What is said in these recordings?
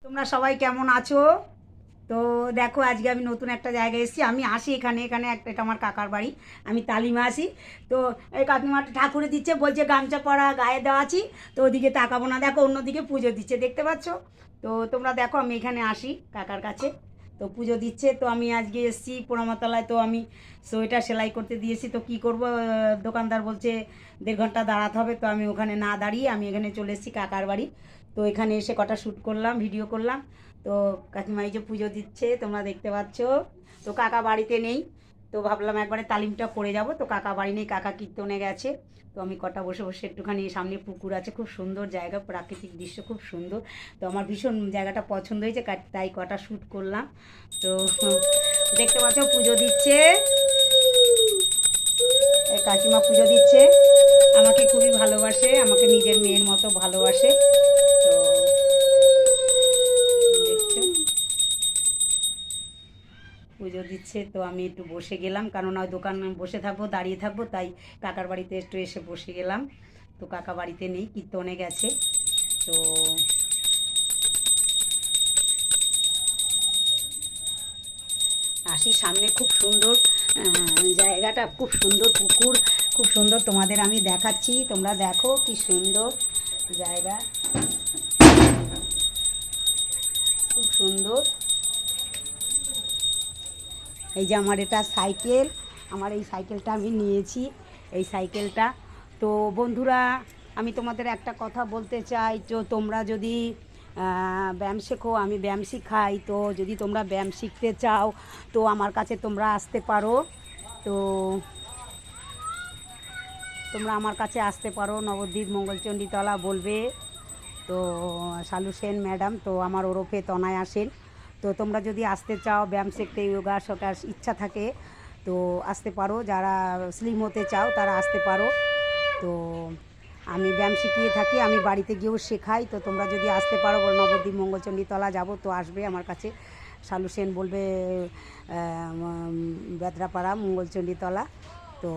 তোমরা সবাই কেমন আছো? তো দেখো আজকে আমি নতুন একটা জায়গায় এসেছি। আমি আসি এখানে এখানে একটা, এটা আমার কাকার বাড়ি। আমি তালিমা আসি। তো এই কাকিমাটা ঠাকুরে দিচ্ছে, বলছে গামছা পরা গায়ে দেওয়া আছি। তো ওদিকে তাকাবো না, দেখো অন্যদিকে পুজো দিচ্ছে, দেখতে পাচ্ছ? তো তোমরা দেখো আমি এখানে আসি কাকার কাছে। তো পুজো দিচ্ছে, তো আমি আজকে এসেছি পোড়ামাতলায়। তো আমি সোয়েটার সেলাই করতে দিয়েছি। তো কী করবো, দোকানদার বলছে 1.5 ঘন্টা দাঁড়াতে হবে। তো আমি ওখানে না দাঁড়িয়ে আমি এখানে চলে এসেছি কাকার বাড়ি। তো এখানে এসে কটা শ্যুট করলাম, ভিডিও করলাম। তো কাকিমা এই যে পুজো দিচ্ছে, তোমরা দেখতে পাচ্ছ। তো কাকা বাড়িতে নেই। তো ভাবলাম একবারে তালিমটা করে যাব। তো কাকা বাড়ি নেই, কাকা কীর্তনে গেছে। তো আমি কটা বসে বসে একটুখানি, সামনে পুকুর আছে, খুব সুন্দর জায়গা, প্রাকৃতিক দৃশ্য খুব সুন্দর। তো আমার ভীষণ জায়গাটা পছন্দ হয়েছে, তাই কটা শ্যুট করলাম। তো দেখতে পাচ্ছ পুজো দিচ্ছে, কাকিমা পুজো দিচ্ছে। আমাকে খুবই ভালোবাসে, আমাকে নিজের মেয়ের মতো ভালোবাসে। তো দেখছো পুজো দিচ্ছে। তো আমি একটু বসে গেলাম, কারণ ওই দোকান বসে থাকবো, দাঁড়িয়ে থাকবো, তাই কাকার বাড়িতে একটু এসে বসে গেলাম। তো কাকা বাড়িতে নেই, কীর্তনে গেছে। তো আসি সামনে, খুব সুন্দর জায়গাটা, খুব সুন্দর পুকুর, খুব সুন্দর। তোমাদের আমি দেখাচ্ছি, তোমরা দেখো কি সুন্দর জায়গা, খুব সুন্দর। এই যে আমার এটা সাইকেল, আমার এই সাইকেলটা আমি নিয়েছি, এই সাইকেলটা। তো বন্ধুরা, আমি তোমাদের একটা কথা বলতে চাই। তো তোমরা যদি ব্যায়াম শেখো, আমি ব্যায়াম শিখাই। তো যদি তোমরা ব্যায়াম শিখতে চাও, তো আমার কাছে তোমরা আসতে পারো। তো তোমরা আমার কাছে আসতে পারো, নবদ্বীপ মঙ্গলচণ্ডীতলা বলবে। তো শালু সেন ম্যাডাম, তো আমার ওরফে তনায় আসেন। তো তোমরা যদি আসতে চাও, ব্যায়াম শিখতে, যোগা শেখার ইচ্ছা থাকে, তো আসতে পারো। যারা স্লিম হতে চাও তারা আসতে পারো। তো আমি ব্যায়াম শিখিয়ে থাকি, আমি বাড়িতে গিয়েও শেখাই। তো তোমরা যদি আসতে পারো, নবদ্বীপ মঙ্গলচণ্ডীতলা যাবো, তো আসবে আমার কাছে। শালু সেন বলবে বেদরাপাড়া মঙ্গলচণ্ডীতলা। তো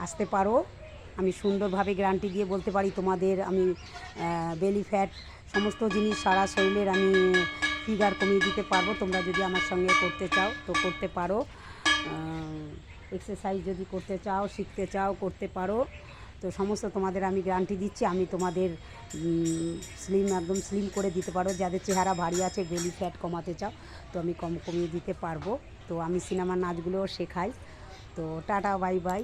আসতে পারো। আমি সুন্দরভাবে গ্যারান্টি দিয়ে বলতে পারি তোমাদের, আমি বেলি ফ্যাট সমস্ত জিনিস সারা শরীরের আমি ফিগার কমিয়ে দিতে পারবো। তোমরা যদি আমার সঙ্গে করতে চাও তো করতে পারো। এক্সারসাইজ যদি করতে চাও, শিখতে চাও, করতে পারো। তো সমস্ত তোমাদের আমি গ্যারান্টি দিচ্ছি, আমি তোমাদের স্লিম, একদম স্লিম করে দিতে পারো। যাদের চেহারা ভারী আছে, বেলি ফ্যাট কমাতে চাও, তো আমি কমিয়ে দিতে পারবো। তো আমি সিনেমার নাচগুলোও শেখাই। তো টাটা, বাই বাই।